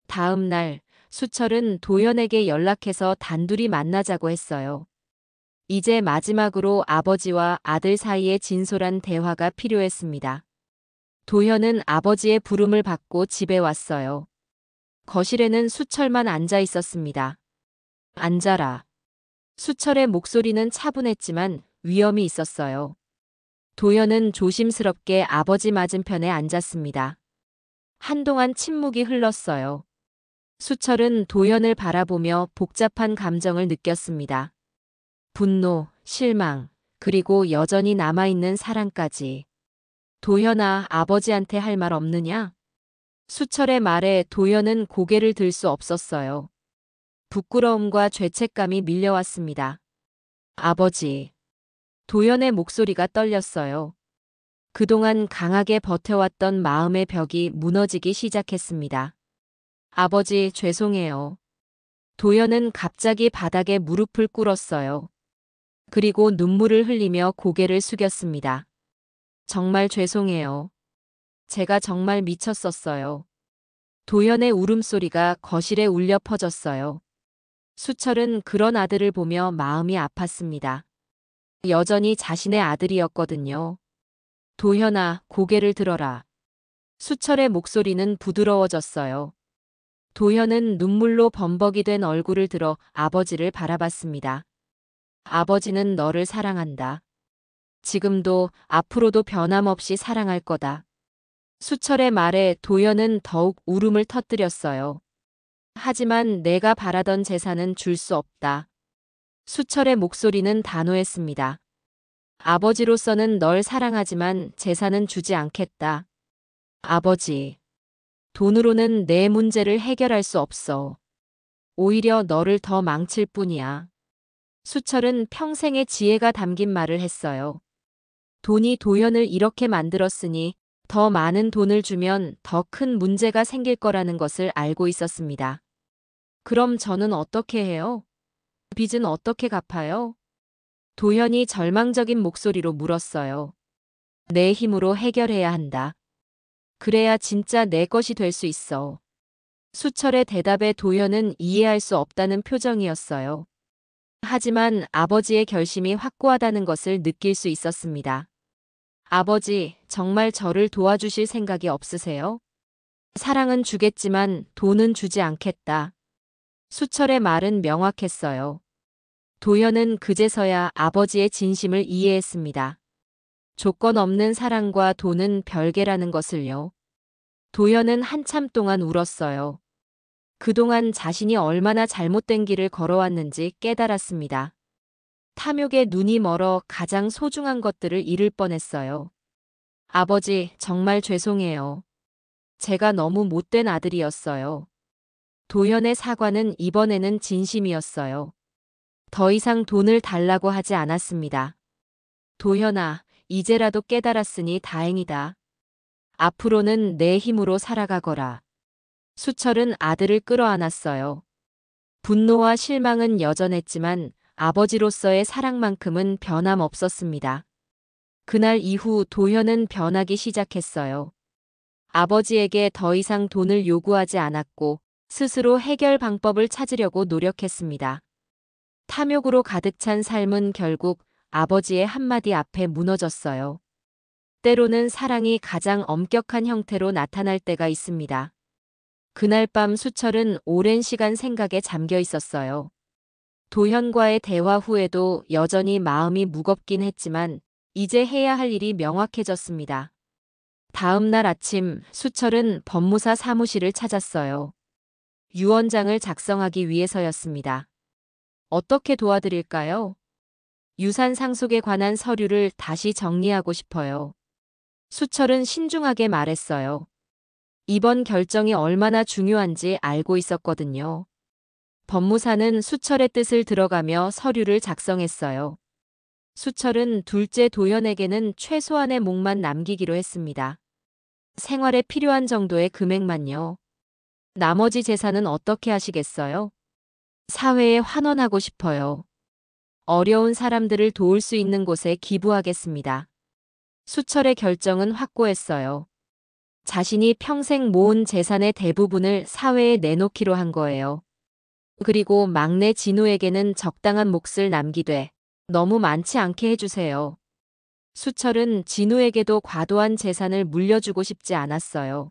다음 날 수철은 도연에게 연락해서 단둘이 만나자고 했어요. 이제 마지막으로 아버지와 아들 사이에 진솔한 대화가 필요했습니다. 도현은 아버지의 부름을 받고 집에 왔어요. 거실에는 수철만 앉아 있었습니다. 앉아라. 수철의 목소리는 차분했지만 위험이 있었어요. 도현은 조심스럽게 아버지 맞은편에 앉았습니다. 한동안 침묵이 흘렀어요. 수철은 도현을 바라보며 복잡한 감정을 느꼈습니다. 분노, 실망, 그리고 여전히 남아있는 사랑까지. 도현아, 아버지한테 할 말 없느냐? 수철의 말에 도현은 고개를 들 수 없었어요. 부끄러움과 죄책감이 밀려왔습니다. 아버지. 도현의 목소리가 떨렸어요. 그동안 강하게 버텨왔던 마음의 벽이 무너지기 시작했습니다. 아버지, 죄송해요. 도현은 갑자기 바닥에 무릎을 꿇었어요. 그리고 눈물을 흘리며 고개를 숙였습니다. 정말 죄송해요. 제가 정말 미쳤었어요. 도현의 울음소리가 거실에 울려 퍼졌어요. 수철은 그런 아들을 보며 마음이 아팠습니다. 여전히 자신의 아들이었거든요. 도현아, 고개를 들어라. 수철의 목소리는 부드러워졌어요. 도현은 눈물로 범벅이 된 얼굴을 들어 아버지를 바라봤습니다. 아버지는 너를 사랑한다. 지금도 앞으로도 변함없이 사랑할 거다. 수철의 말에 도연은 더욱 울음을 터뜨렸어요. 하지만 내가 바라던 재산은 줄 수 없다. 수철의 목소리는 단호했습니다. 아버지로서는 널 사랑하지만 재산은 주지 않겠다. 아버지. 돈으로는 내 문제를 해결할 수 없어. 오히려 너를 더 망칠 뿐이야. 수철은 평생의 지혜가 담긴 말을 했어요. 돈이 도연을 이렇게 만들었으니 더 많은 돈을 주면 더 큰 문제가 생길 거라는 것을 알고 있었습니다. 그럼 저는 어떻게 해요? 빚은 어떻게 갚아요? 도현이 절망적인 목소리로 물었어요. 내 힘으로 해결해야 한다. 그래야 진짜 내 것이 될 수 있어. 수철의 대답에 도현은 이해할 수 없다는 표정이었어요. 하지만 아버지의 결심이 확고하다는 것을 느낄 수 있었습니다. 아버지, 정말 저를 도와주실 생각이 없으세요? 사랑은 주겠지만 돈은 주지 않겠다. 수철의 말은 명확했어요. 도현은 그제서야 아버지의 진심을 이해했습니다. 조건 없는 사랑과 돈은 별개라는 것을요. 도현은 한참 동안 울었어요. 그동안 자신이 얼마나 잘못된 길을 걸어왔는지 깨달았습니다. 탐욕에 눈이 멀어 가장 소중한 것들을 잃을 뻔했어요. 아버지, 정말 죄송해요. 제가 너무 못된 아들이었어요. 도현의 사과는 이번에는 진심이었어요. 더 이상 돈을 달라고 하지 않았습니다. 도현아, 이제라도 깨달았으니 다행이다. 앞으로는 내 힘으로 살아가거라. 수철은 아들을 끌어안았어요. 분노와 실망은 여전했지만 아버지로서의 사랑만큼은 변함없었습니다. 그날 이후 도현은 변하기 시작했어요. 아버지에게 더 이상 돈을 요구하지 않았고 스스로 해결 방법을 찾으려고 노력했습니다. 탐욕으로 가득 찬 삶은 결국 아버지의 한마디 앞에 무너졌어요. 때로는 사랑이 가장 엄격한 형태로 나타날 때가 있습니다. 그날 밤 수철은 오랜 시간 생각에 잠겨 있었어요. 도현과의 대화 후에도 여전히 마음이 무겁긴 했지만 이제 해야 할 일이 명확해졌습니다. 다음 날 아침 수철은 법무사 사무실을 찾았어요. 유언장을 작성하기 위해서였습니다. 어떻게 도와드릴까요? 유산 상속에 관한 서류를 다시 정리하고 싶어요. 수철은 신중하게 말했어요. 이번 결정이 얼마나 중요한지 알고 있었거든요. 법무사는 수철의 뜻을 들어가며 서류를 작성했어요. 수철은 둘째 도현에게는 최소한의 몫만 남기기로 했습니다. 생활에 필요한 정도의 금액만요. 나머지 재산은 어떻게 하시겠어요? 사회에 환원하고 싶어요. 어려운 사람들을 도울 수 있는 곳에 기부하겠습니다. 수철의 결정은 확고했어요. 자신이 평생 모은 재산의 대부분을 사회에 내놓기로 한 거예요. 그리고 막내 진우에게는 적당한 몫을 남기되 너무 많지 않게 해주세요. 수철은 진우에게도 과도한 재산을 물려주고 싶지 않았어요.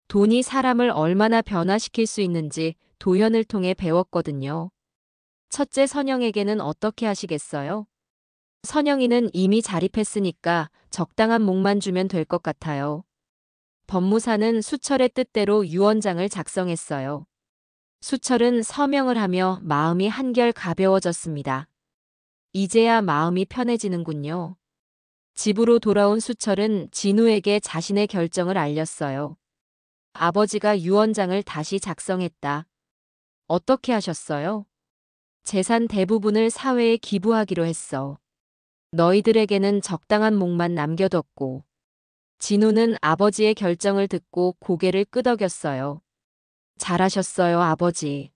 돈이 사람을 얼마나 변화시킬 수 있는지 도현을 통해 배웠거든요. 첫째 선영에게는 어떻게 하시겠어요? 선영이는 이미 자립했으니까 적당한 몫만 주면 될 것 같아요. 법무사는 수철의 뜻대로 유언장을 작성했어요. 수철은 서명을 하며 마음이 한결 가벼워졌습니다. 이제야 마음이 편해지는군요. 집으로 돌아온 수철은 진우에게 자신의 결정을 알렸어요. 아버지가 유언장을 다시 작성했다. 어떻게 하셨어요? 재산 대부분을 사회에 기부하기로 했어. 너희들에게는 적당한 몫만 남겨뒀고. 진우는 아버지의 결정을 듣고 고개를 끄덕였어요. 잘하셨어요, 아버지.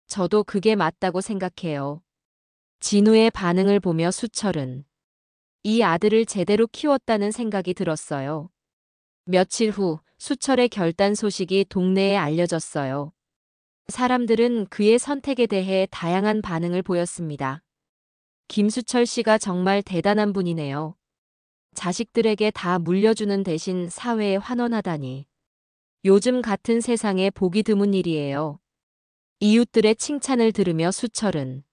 저도 그게 맞다고 생각해요. 진우의 반응을 보며 수철은 이 아들을 제대로 키웠다는 생각이 들었어요. 며칠 후 수철의 결단 소식이 동네에 알려졌어요. 사람들은 그의 선택에 대해 다양한 반응을 보였습니다. 김수철 씨가 정말 대단한 분이네요. 자식들에게 다 물려주는 대신 사회에 환원하다니. 요즘 같은 세상에 보기 드문 일이에요. 이웃들의 칭찬을 들으며 수철은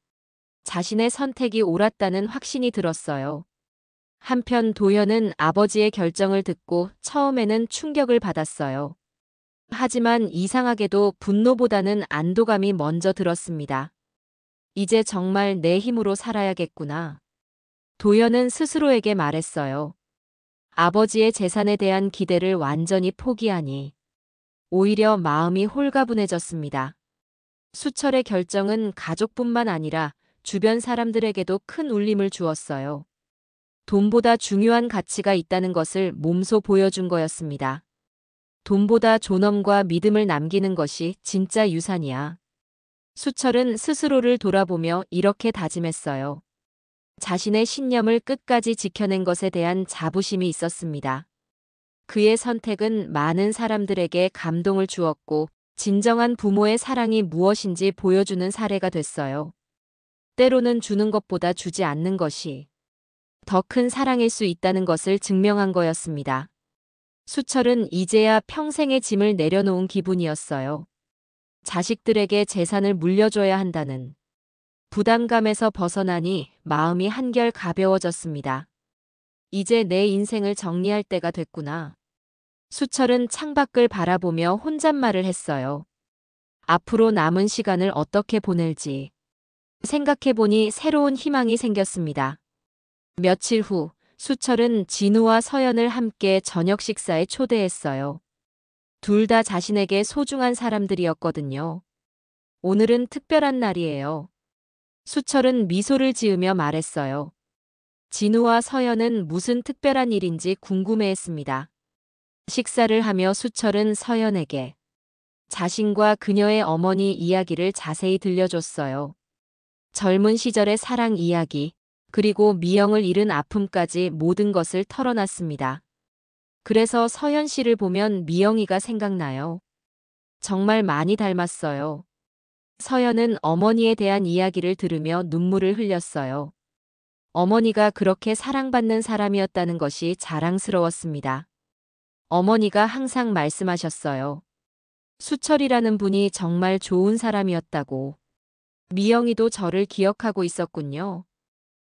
자신의 선택이 옳았다는 확신이 들었어요. 한편 도현은 아버지의 결정을 듣고 처음에는 충격을 받았어요. 하지만 이상하게도 분노보다는 안도감이 먼저 들었습니다. 이제 정말 내 힘으로 살아야겠구나. 도현은 스스로에게 말했어요. 아버지의 재산에 대한 기대를 완전히 포기하니 오히려 마음이 홀가분해졌습니다. 수철의 결정은 가족뿐만 아니라 주변 사람들에게도 큰 울림을 주었어요. 돈보다 중요한 가치가 있다는 것을 몸소 보여준 거였습니다. 돈보다 존엄과 믿음을 남기는 것이 진짜 유산이야. 수철은 스스로를 돌아보며 이렇게 다짐했어요. 자신의 신념을 끝까지 지켜낸 것에 대한 자부심이 있었습니다. 그의 선택은 많은 사람들에게 감동을 주었고 진정한 부모의 사랑이 무엇인지 보여주는 사례가 됐어요. 때로는 주는 것보다 주지 않는 것이 더 큰 사랑일 수 있다는 것을 증명한 거였습니다. 수철은 이제야 평생의 짐을 내려놓은 기분이었어요. 자식들에게 재산을 물려줘야 한다는 부담감에서 벗어나니 마음이 한결 가벼워졌습니다. 이제 내 인생을 정리할 때가 됐구나. 수철은 창밖을 바라보며 혼잣말을 했어요. 앞으로 남은 시간을 어떻게 보낼지 생각해보니 새로운 희망이 생겼습니다. 며칠 후 수철은 진우와 서연을 함께 저녁 식사에 초대했어요. 둘 다 자신에게 소중한 사람들이었거든요. 오늘은 특별한 날이에요. 수철은 미소를 지으며 말했어요. 진우와 서연은 무슨 특별한 일인지 궁금해했습니다. 식사를 하며 수철은 서연에게 자신과 그녀의 어머니 이야기를 자세히 들려줬어요. 젊은 시절의 사랑 이야기, 그리고 미영을 잃은 아픔까지 모든 것을 털어놨습니다. 그래서 서연 씨를 보면 미영이가 생각나요. 정말 많이 닮았어요. 서연은 어머니에 대한 이야기를 들으며 눈물을 흘렸어요. 어머니가 그렇게 사랑받는 사람이었다는 것이 자랑스러웠습니다. 어머니가 항상 말씀하셨어요. 수철이라는 분이 정말 좋은 사람이었다고. 미영이도 저를 기억하고 있었군요.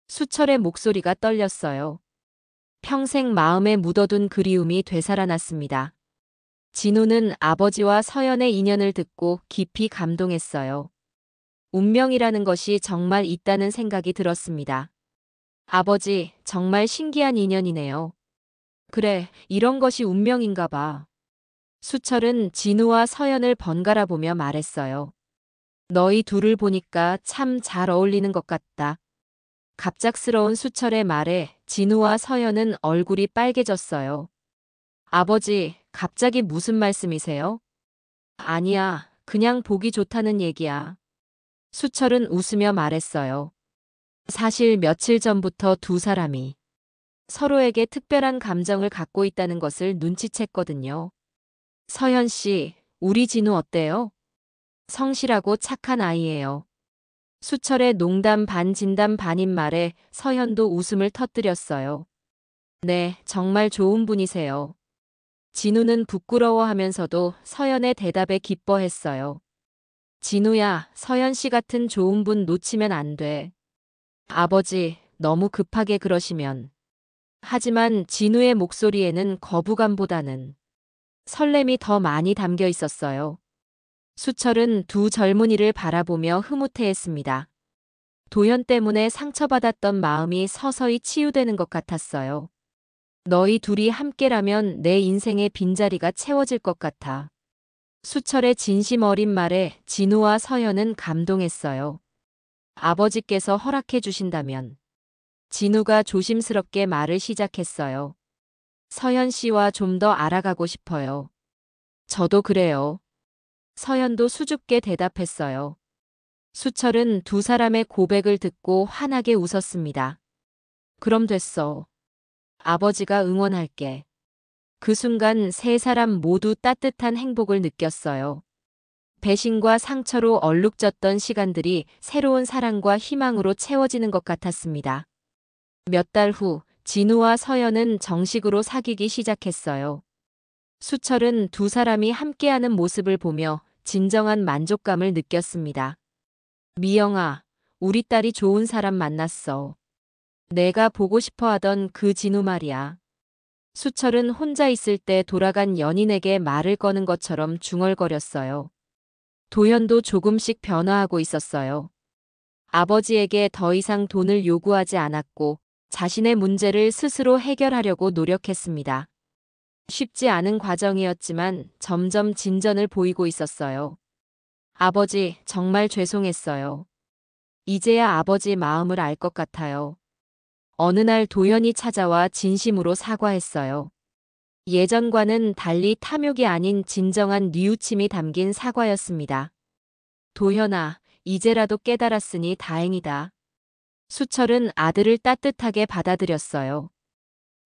수철의 목소리가 떨렸어요. 평생 마음에 묻어둔 그리움이 되살아났습니다. 진우는 아버지와 서연의 인연을 듣고 깊이 감동했어요. 운명이라는 것이 정말 있다는 생각이 들었습니다. 아버지, 정말 신기한 인연이네요. 그래, 이런 것이 운명인가 봐. 수철은 진우와 서연을 번갈아 보며 말했어요. 너희 둘을 보니까 참 잘 어울리는 것 같다. 갑작스러운 수철의 말에 진우와 서연은 얼굴이 빨개졌어요. 아버지, 갑자기 무슨 말씀이세요? 아니야, 그냥 보기 좋다는 얘기야. 수철은 웃으며 말했어요. 사실 며칠 전부터 두 사람이 서로에게 특별한 감정을 갖고 있다는 것을 눈치챘거든요. 서연 씨, 우리 진우 어때요? 성실하고 착한 아이예요. 수철의 농담 반 진담 반인 말에 서연도 웃음을 터뜨렸어요. 네, 정말 좋은 분이세요. 진우는 부끄러워하면서도 서연의 대답에 기뻐했어요. 진우야, 서연 씨 같은 좋은 분 놓치면 안 돼. 아버지, 너무 급하게 그러시면. 하지만 진우의 목소리에는 거부감보다는 설렘이 더 많이 담겨 있었어요. 수철은 두 젊은이를 바라보며 흐뭇해했습니다. 도현 때문에 상처받았던 마음이 서서히 치유되는 것 같았어요. 너희 둘이 함께라면 내 인생의 빈자리가 채워질 것 같아. 수철의 진심 어린 말에 진우와 서연은 감동했어요. 아버지께서 허락해 주신다면. 진우가 조심스럽게 말을 시작했어요. 서연 씨와 좀 더 알아가고 싶어요. 저도 그래요. 서연도 수줍게 대답했어요. 수철은 두 사람의 고백을 듣고 환하게 웃었습니다. 그럼 됐어. 아버지가 응원할게. 그 순간 세 사람 모두 따뜻한 행복을 느꼈어요. 배신과 상처로 얼룩졌던 시간들이 새로운 사랑과 희망으로 채워지는 것 같았습니다. 몇 달 후, 진우와 서연은 정식으로 사귀기 시작했어요. 수철은 두 사람이 함께하는 모습을 보며 진정한 만족감을 느꼈습니다. 미영아, 우리 딸이 좋은 사람 만났어. 내가 보고 싶어 하던 그 진우 말이야. 수철은 혼자 있을 때 돌아간 연인에게 말을 거는 것처럼 중얼거렸어요. 도현도 조금씩 변화하고 있었어요. 아버지에게 더 이상 돈을 요구하지 않았고 자신의 문제를 스스로 해결하려고 노력했습니다. 쉽지 않은 과정이었지만 점점 진전을 보이고 있었어요. 아버지, 정말 죄송했어요. 이제야 아버지 마음을 알 것 같아요. 어느 날 도현이 찾아와 진심으로 사과했어요. 예전과는 달리 탐욕이 아닌 진정한 뉘우침이 담긴 사과였습니다. 도현아, 이제라도 깨달았으니 다행이다. 수철은 아들을 따뜻하게 받아들였어요.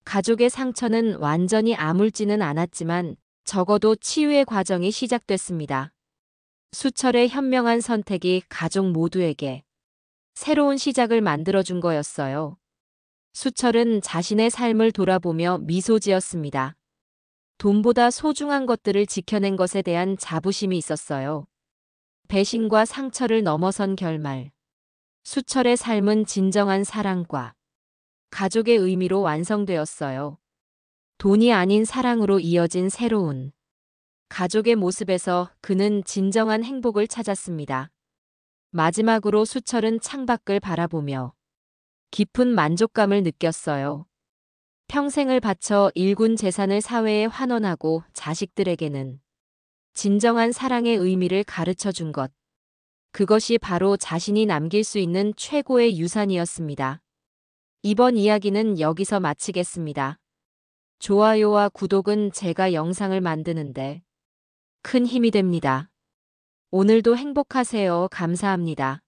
가족의 상처는 완전히 아물지는 않았지만 적어도 치유의 과정이 시작됐습니다. 수철의 현명한 선택이 가족 모두에게 새로운 시작을 만들어준 거였어요. 수철은 자신의 삶을 돌아보며 미소 지었습니다. 돈보다 소중한 것들을 지켜낸 것에 대한 자부심이 있었어요. 배신과 상처를 넘어선 결말. 수철의 삶은 진정한 사랑과 가족의 의미로 완성되었어요. 돈이 아닌 사랑으로 이어진 새로운 가족의 모습에서 그는 진정한 행복을 찾았습니다. 마지막으로 수철은 창밖을 바라보며 깊은 만족감을 느꼈어요. 평생을 바쳐 일군 재산을 사회에 환원하고 자식들에게는 진정한 사랑의 의미를 가르쳐 준 것. 그것이 바로 자신이 남길 수 있는 최고의 유산이었습니다. 이번 이야기는 여기서 마치겠습니다. 좋아요와 구독은 제가 영상을 만드는데 큰 힘이 됩니다. 오늘도 행복하세요. 감사합니다.